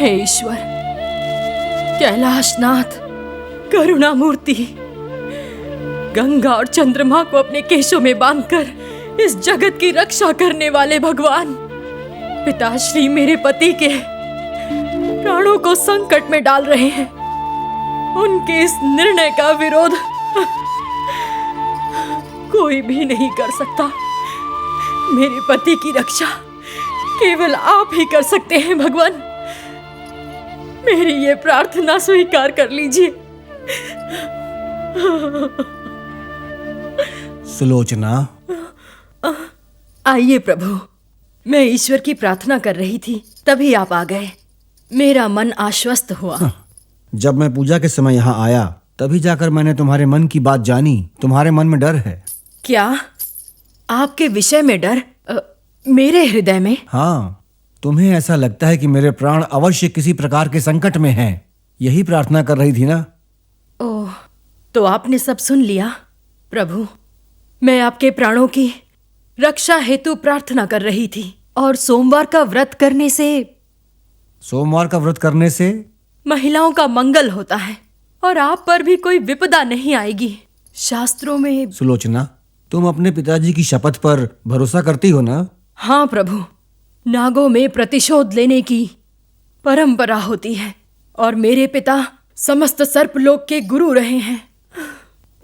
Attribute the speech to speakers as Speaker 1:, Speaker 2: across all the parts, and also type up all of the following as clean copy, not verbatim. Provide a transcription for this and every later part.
Speaker 1: हे ईश्वर, कैलाशनाथ, करुणामूर्ति, गंगा और चंद्रमा को अपने केशों में बांधकर इस जगत की रक्षा करने वाले भगवान, पिताश्री मेरे पति के प्राणों को संकट में डाल रहे हैं। उनके इस निर्णय का विरोध कोई भी नहीं कर सकता। मेरे पति की रक्षा केवल आप ही कर सकते हैं भगवान। मेरी ये प्रार्थना स्वीकार कर लीजिए।
Speaker 2: सुलोचना,
Speaker 1: आइए प्रभु। मैं ईश्वर की प्रार्थना कर रही थी, तभी आप आ गए। मेरा मन आश्वस्त हुआ।
Speaker 2: जब मैं पूजा के समय यहाँ आया तभी जाकर मैंने तुम्हारे मन की बात जानी। तुम्हारे मन में डर है।
Speaker 1: क्या? आपके विषय में डर? मेरे हृदय में?
Speaker 2: हाँ, तुम्हें ऐसा लगता है कि मेरे प्राण अवश्य किसी प्रकार के संकट में हैं। यही प्रार्थना कर रही थी ना?
Speaker 1: ओह, तो आपने सब सुन लिया। प्रभु, मैं आपके प्राणों की रक्षा हेतु प्रार्थना कर रही थी, और सोमवार का व्रत करने से महिलाओं का मंगल होता है और आप पर भी कोई विपदा नहीं आएगी। शास्त्रों में।
Speaker 2: सुलोचना, तुम अपने पिताजी की शपथ पर भरोसा करती हो ना?
Speaker 1: हाँ प्रभु, नागों में प्रतिशोध लेने की परंपरा होती है और मेरे पिता समस्त सर्पलोक के गुरु रहे हैं।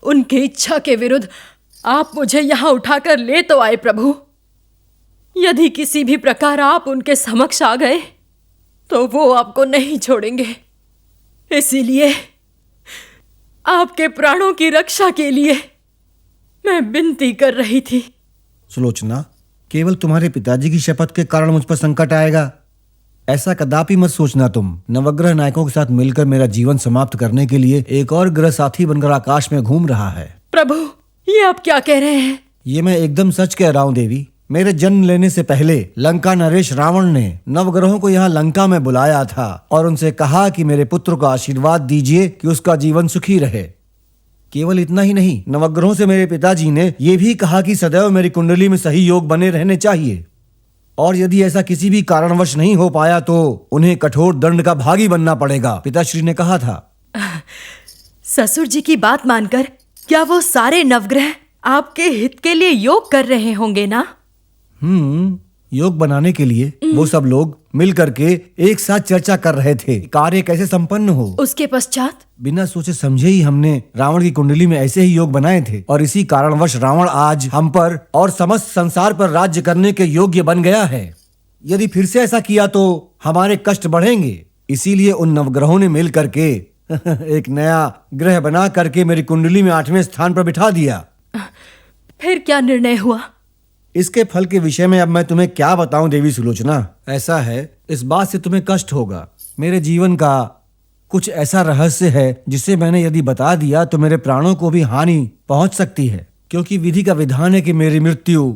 Speaker 1: उनकी इच्छा के विरुद्ध आप मुझे यहाँ उठाकर ले तो आए प्रभु। यदि किसी भी प्रकार आप उनके समक्ष आ गए तो वो आपको नहीं छोड़ेंगे। इसीलिए आपके प्राणों की रक्षा के लिए मैं विनती कर रही थी।
Speaker 2: सुलोचना, केवल तुम्हारे पिताजी की शपथ के कारण मुझ पर संकट आएगा, ऐसा कदापि मत सोचना। तुम नवग्रह नायकों के साथ मिलकर मेरा जीवन समाप्त करने के लिए एक और ग्रह साथी बनकर आकाश में घूम रहा है।
Speaker 1: प्रभु, ये आप क्या कह रहे हैं?
Speaker 2: ये मैं एकदम सच कह रहा हूँ देवी। मेरे जन्म लेने से पहले लंका नरेश रावण ने नवग्रहों को यहाँ लंका में बुलाया था और उनसे कहा कि मेरे पुत्र को आशीर्वाद दीजिए कि उसका जीवन सुखी रहे। केवल इतना ही नहीं, नवग्रहों से मेरे पिताजी ने यह भी कहा कि सदैव मेरी कुंडली में सही योग बने रहने चाहिए, और यदि ऐसा किसी भी कारणवश नहीं हो पाया तो उन्हें कठोर दंड का भागी बनना पड़ेगा, पिताश्री ने कहा था।
Speaker 1: ससुर जी की बात मानकर क्या वो सारे नवग्रह आपके हित के लिए योग कर रहे होंगे ना?
Speaker 2: योग बनाने के लिए वो सब लोग मिल करके एक साथ चर्चा कर रहे थे, कार्य कैसे संपन्न हो।
Speaker 1: उसके पश्चात
Speaker 2: बिना सोचे समझे ही हमने रावण की कुंडली में ऐसे ही योग बनाए थे, और इसी कारणवश रावण आज हम पर और समस्त संसार पर राज्य करने के योग्य बन गया है। यदि फिर से ऐसा किया तो हमारे कष्ट बढ़ेंगे। इसीलिए उन नवग्रहों ने मिल करके एक नया ग्रह बना करके मेरी कुंडली में 8वें स्थान पर बिठा दिया।
Speaker 1: फिर क्या निर्णय हुआ?
Speaker 2: इसके फल के विषय में अब मैं तुम्हें क्या बताऊं देवी सुलोचना। ऐसा है, इस बात से तुम्हें कष्ट होगा। मेरे जीवन का कुछ ऐसा रहस्य है जिसे मैंने यदि बता दिया तो मेरे प्राणों को भी हानि पहुंच सकती है, क्योंकि विधि का विधान है कि मेरी मृत्यु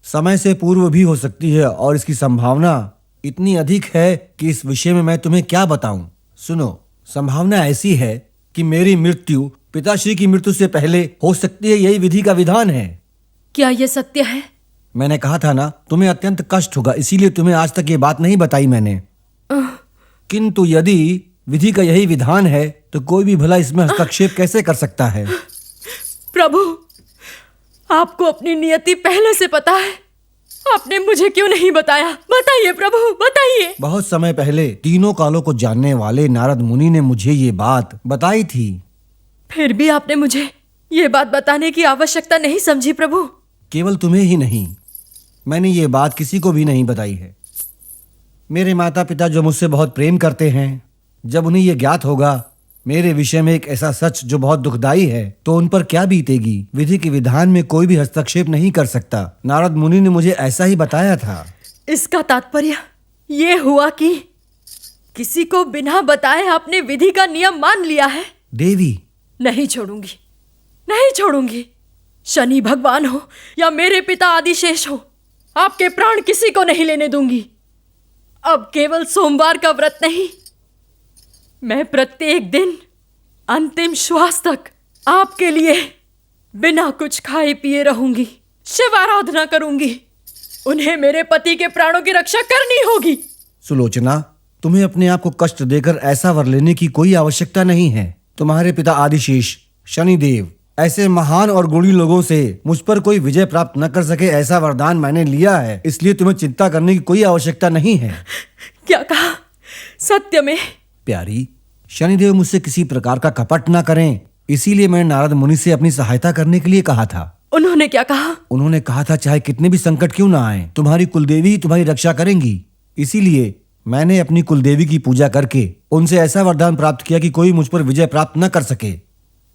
Speaker 2: समय से पूर्व भी हो सकती है, और इसकी संभावना इतनी अधिक है कि इस विषय में मैं तुम्हें क्या बताऊं। सुनो, संभावना ऐसी है कि मेरी मृत्यु पिताश्री की मृत्यु से पहले हो सकती है। यही विधि का विधान है।
Speaker 1: क्या यह सत्य है?
Speaker 2: मैंने कहा था ना, तुम्हें अत्यंत कष्ट होगा, इसीलिए तुम्हें आज तक ये बात नहीं बताई मैंने। किंतु यदि विधि का यही विधान है तो कोई भी भला इसमें हस्तक्षेप कैसे कर सकता है।
Speaker 1: प्रभु, आपको अपनी नियति पहले से पता है, आपने मुझे क्यों नहीं बताया? बताइए प्रभु, बताइए।
Speaker 2: बहुत समय पहले तीनों कालों को जानने वाले नारद मुनि ने मुझे ये बात बताई थी।
Speaker 1: फिर भी आपने मुझे ये बात बताने की आवश्यकता नहीं समझी प्रभु?
Speaker 2: केवल तुम्हें ही नहीं, मैंने ये बात किसी को भी नहीं बताई है। मेरे माता पिता जो मुझसे बहुत प्रेम करते हैं, जब उन्हें यह ज्ञात होगा मेरे विषय में एक ऐसा सच जो बहुत दुखदाई है, तो उन पर क्या बीतेगी। विधि के विधान में कोई भी हस्तक्षेप नहीं कर सकता। नारद मुनि ने मुझे ऐसा ही बताया था।
Speaker 1: इसका तात्पर्य ये हुआ कि किसी को बिना बताए आपने विधि का नियम मान लिया है।
Speaker 2: देवी,
Speaker 1: नहीं छोड़ूंगी, नहीं छोड़ूंगी। शनि भगवान हो या मेरे पिता आदिशेष हो, आपके प्राण किसी को नहीं लेने दूंगी। अब केवल सोमवार का व्रत नहीं, मैं प्रत्येक दिन अंतिम श्वास तक आपके लिए बिना कुछ खाए पिए रहूंगी, शिव आराधना करूंगी। उन्हें मेरे पति के प्राणों की रक्षा करनी होगी।
Speaker 2: सुलोचना, तुम्हें अपने आप को कष्ट देकर ऐसा वर लेने की कोई आवश्यकता नहीं है। तुम्हारे पिता आदिशेष शनिदेव ऐसे महान और गुणी लोगों से मुझ पर कोई विजय प्राप्त न कर सके ऐसा वरदान मैंने लिया है, इसलिए तुम्हें चिंता करने की कोई आवश्यकता नहीं है।
Speaker 1: क्या कहा? सत्य में?
Speaker 2: प्यारी, शनिदेव मुझसे किसी प्रकार का कपट ना करें, इसीलिए मैंने नारद मुनि से अपनी सहायता करने के लिए कहा था।
Speaker 1: उन्होंने क्या कहा?
Speaker 2: उन्होंने कहा था चाहे कितने भी संकट क्यों ना आए, तुम्हारी कुलदेवी ही तुम्हारी रक्षा करेंगी। इसीलिए मैंने अपनी कुलदेवी की पूजा करके उनसे ऐसा वरदान प्राप्त किया कि कोई मुझ पर विजय प्राप्त न कर सके।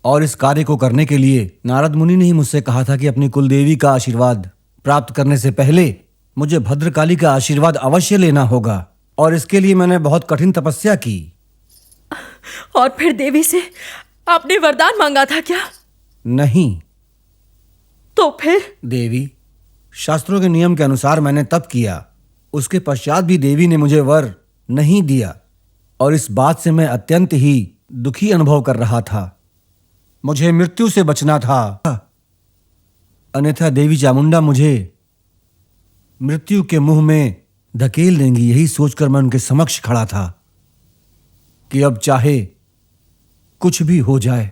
Speaker 2: और इस कार्य को करने के लिए नारद मुनि ने ही मुझसे कहा था कि अपनी कुलदेवी का आशीर्वाद प्राप्त करने से पहले मुझे भद्रकाली का आशीर्वाद अवश्य लेना होगा, और इसके लिए मैंने बहुत कठिन तपस्या की।
Speaker 1: और फिर देवी से आपने वरदान मांगा था क्या?
Speaker 2: नहीं।
Speaker 1: तो फिर?
Speaker 2: देवी, शास्त्रों के नियम के अनुसार मैंने तप किया, उसके पश्चात भी देवी ने मुझे वर नहीं दिया, और इस बात से मैं अत्यंत ही दुखी अनुभव कर रहा था। मुझे मृत्यु से बचना था, अन्यथा देवी चामुंडा मुझे मृत्यु के मुंह में धकेल देंगी। यही सोचकर मैं उनके समक्ष खड़ा था कि अब चाहे कुछ भी हो जाए।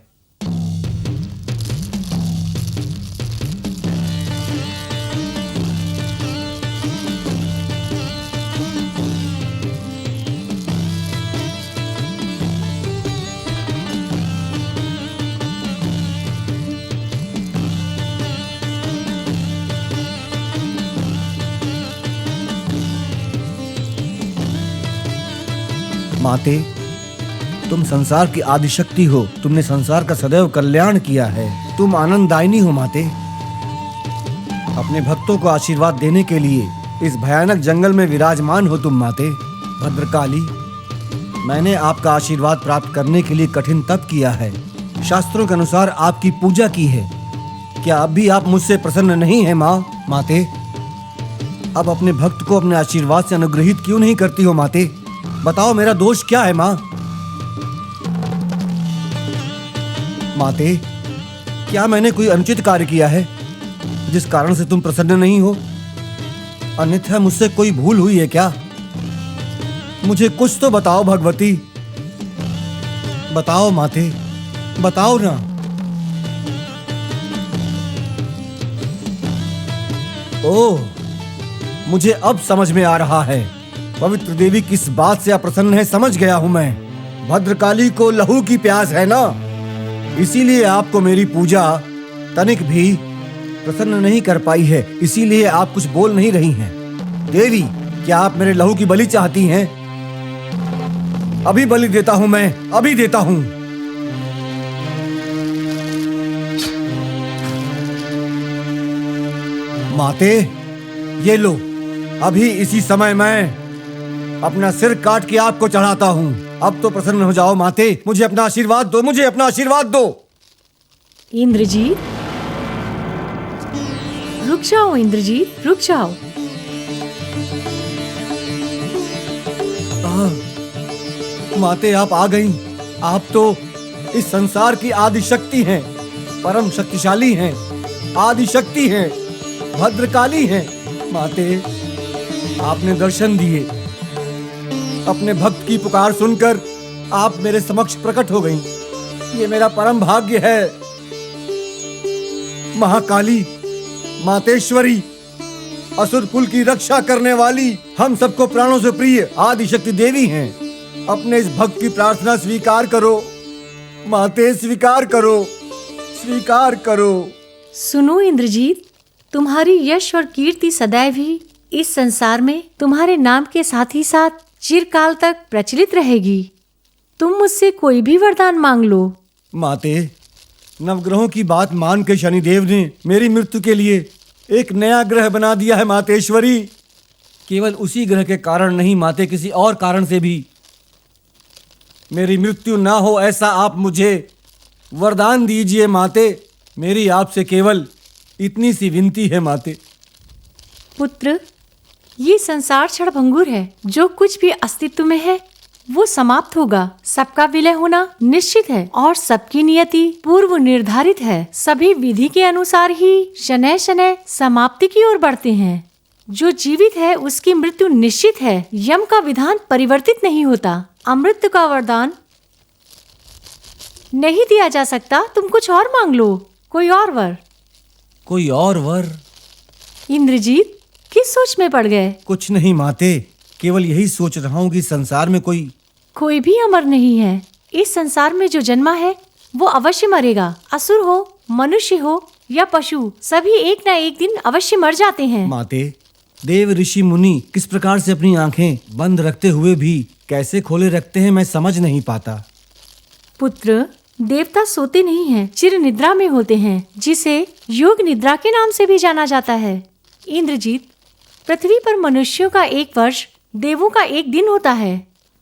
Speaker 2: माते, तुम संसार की आदिशक्ति हो, तुमने संसार का सदैव कल्याण किया है, तुम आनंददायिनी हो माते। अपने भक्तों को आशीर्वाद देने के लिए इस भयानक जंगल में विराजमान हो तुम माते। भद्रकाली, मैंने आपका आशीर्वाद प्राप्त करने के लिए कठिन तप किया है, शास्त्रों के अनुसार आपकी पूजा की है। क्या अब भी आप मुझसे प्रसन्न नहीं हैं माँ? माते, अब अपने भक्त को अपने आशीर्वाद से अनुग्रहित क्यों नहीं करती हो माते? बताओ मेरा दोष क्या है माँ? माते, क्या मैंने कोई अनुचित कार्य किया है जिस कारण से तुम प्रसन्न नहीं हो? अन्यथा मुझसे कोई भूल हुई है क्या? मुझे कुछ तो बताओ भगवती, बताओ माते, बताओ ना। ओह, मुझे अब समझ में आ रहा है, पवित्र देवी किस बात से अप्रसन्न है, समझ गया हूं मैं। भद्रकाली को लहू की प्यास है ना, इसीलिए आपको मेरी पूजा तनिक भी प्रसन्न नहीं कर पाई है, इसीलिए आप कुछ बोल नहीं रही हैं। देवी, क्या आप मेरे लहू की बलि चाहती हैं? अभी बलि देता हूं मैं, अभी देता हूं। माते, ये लो, अभी इसी समय मैं अपना सिर काट के आपको चढ़ाता हूं। अब तो प्रसन्न हो जाओ माते, मुझे अपना आशीर्वाद दो, मुझे अपना आशीर्वाद दो।
Speaker 3: इंद्रजीत, रुक जाओ इंद्रजीत, रुक जाओ।
Speaker 2: माते, आप आ गईं। आप तो इस संसार की आदि शक्ति हैं, परम शक्तिशाली हैं, आदि शक्ति हैं, भद्रकाली हैं। माते, आपने दर्शन दिए, अपने भक्त की पुकार सुनकर आप मेरे समक्ष प्रकट हो गईं। ये मेरा परम भाग्य है। महाकाली, मातेश्वरी, असुर कुल की रक्षा करने वाली, हम सबको प्राणों से प्रिय आदिशक्ति देवी हैं। अपने इस भक्त की प्रार्थना स्वीकार करो माते, स्वीकार करो, स्वीकार करो।
Speaker 3: सुनो इंद्रजीत, तुम्हारी यश और कीर्ति सदैव ही इस संसार में तुम्हारे नाम के साथ ही साथ चिरकाल तक प्रचलित रहेगी। तुम मुझसे कोई भी वरदान मांग लो।
Speaker 2: माते, नवग्रहों की बात मान के शनिदेव ने मेरी मृत्यु के लिए एक नया ग्रह बना दिया है मातेश्वरी। केवल उसी ग्रह के कारण नहीं माते, किसी और कारण से भी मेरी मृत्यु ना हो, ऐसा आप मुझे वरदान दीजिए माते। मेरी आपसे केवल इतनी सी विनती है माते।
Speaker 3: पुत्र, ये संसार क्षणभंगुर है, जो कुछ भी अस्तित्व में है वो समाप्त होगा। सबका विलय होना निश्चित है और सबकी नियति पूर्व निर्धारित है। सभी विधि के अनुसार ही शनैः शनैः समाप्ति की ओर बढ़ते हैं। जो जीवित है उसकी मृत्यु निश्चित है। यम का विधान परिवर्तित नहीं होता। अमृत का वरदान नहीं दिया जा सकता। तुम कुछ और मांग लो, कोई और वर।
Speaker 2: कोई और वर?
Speaker 3: इंद्रजीत किस सोच में पड़ गए?
Speaker 2: कुछ नहीं माते, केवल यही सोच रहा हूँ कि संसार में कोई
Speaker 3: भी अमर नहीं है। इस संसार में जो जन्मा है वो अवश्य मरेगा। असुर हो, मनुष्य हो या पशु, सभी एक ना एक दिन अवश्य मर जाते हैं।
Speaker 2: माते, देव ऋषि मुनि किस प्रकार से अपनी आंखें बंद रखते हुए भी कैसे खोले रखते हैं, मैं समझ नहीं पाता।
Speaker 3: पुत्र, देवता सोते नहीं हैं, चिर निद्रा में होते हैं, जिसे योग निद्रा के नाम से भी जाना जाता है। इंद्रजीत, पृथ्वी पर मनुष्यों का 1 वर्ष, देवों का 1 दिन होता है।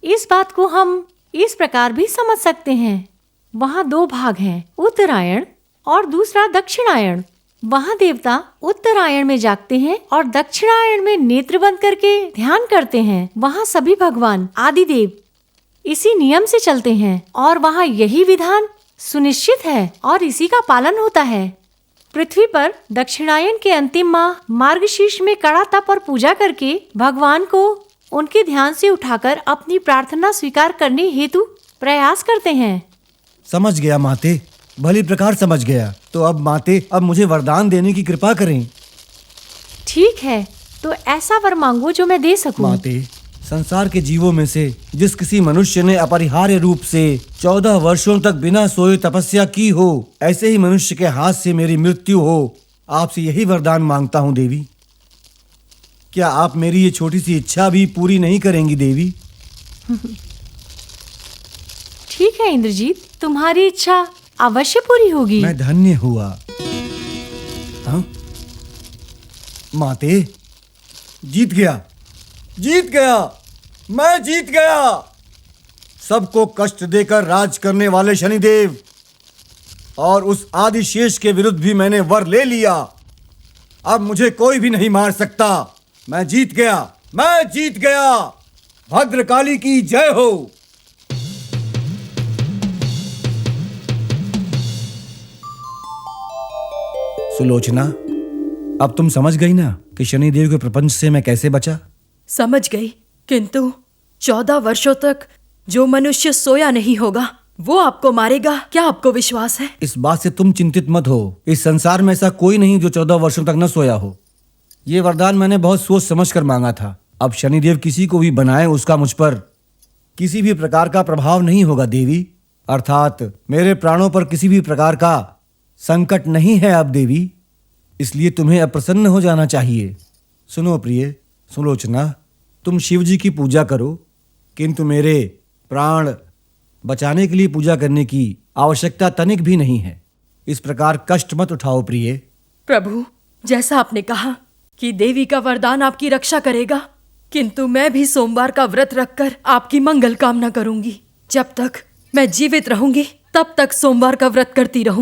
Speaker 3: इस बात को हम इस प्रकार भी समझ सकते हैं। वहाँ 2 भाग हैं, उत्तरायण और दूसरा दक्षिणायण। वहाँ देवता उत्तरायण में जागते हैं और दक्षिणायन में नेत्र बंद करके ध्यान करते हैं। वहाँ सभी भगवान आदिदेव इसी नियम से चलते हैं और वहाँ यही विधान सुनिश्चित है और इसी का पालन होता है। पृथ्वी पर दक्षिणायन के अंतिम माह मार्गशीर्ष में कड़ा तप और पूजा करके भगवान को उनके ध्यान से उठाकर अपनी प्रार्थना स्वीकार करने हेतु प्रयास करते हैं।
Speaker 2: समझ गया माते, भली प्रकार समझ गया। तो अब माते, अब मुझे वरदान देने की कृपा करें।
Speaker 3: ठीक है, तो ऐसा वर मांगो जो मैं दे सकूं।
Speaker 2: माते, संसार के जीवों में से जिस किसी मनुष्य ने अपरिहार्य रूप से 14 वर्षों तक बिना सोए तपस्या की हो, ऐसे ही मनुष्य के हाथ से मेरी मृत्यु हो, आपसे यही वरदान मांगता हूँ देवी। क्या आप मेरी ये छोटी सी इच्छा भी पूरी नहीं करेंगी देवी?
Speaker 3: ठीक है इंद्रजीत, तुम्हारी इच्छा अवश्य पूरी होगी।
Speaker 2: मैं धन्य हुआ। हाँ? माते, जीत गया, जीत गया, मैं जीत गया। सबको कष्ट देकर राज करने वाले शनिदेव और उस आदिशेष के विरुद्ध भी मैंने वर ले लिया। अब मुझे कोई भी नहीं मार सकता। मैं जीत गया, मैं जीत गया। भद्रकाली की जय हो। सुलोचना, अब तुम समझ गई ना कि शनिदेव के प्रपंच से मैं कैसे बचा?
Speaker 1: समझ गई, किंतु 14 वर्षों तक जो मनुष्य सोया नहीं होगा वो आपको मारेगा, क्या आपको विश्वास है?
Speaker 2: इस बात से तुम चिंतित मत हो। इस संसार में ऐसा कोई नहीं जो 14 वर्षों तक न सोया हो। ये वरदान मैंने बहुत सोच समझ कर मांगा था। अब शनिदेव किसी को भी बनाए, उसका मुझ पर किसी भी प्रकार का प्रभाव नहीं होगा देवी। अर्थात मेरे प्राणों पर किसी भी प्रकार का संकट नहीं है अब देवी। इसलिए तुम्हें अब प्रसन्न हो जाना चाहिए। सुनो प्रिय सुलोचना, तुम शिव जी की पूजा करो, किंतु मेरे प्राण बचाने के लिए पूजा करने की आवश्यकता तनिक भी नहीं है। इस प्रकार कष्ट मत उठाओ प्रिय।
Speaker 1: प्रभु, जैसा आपने कहा कि देवी का वरदान आपकी रक्षा करेगा, किंतु मैं भी सोमवार का व्रत रखकर आपकी मंगल कामना करूंगी। जब तक मैं जीवित रहूंगी तब तक सोमवार का व्रत करती रहूं।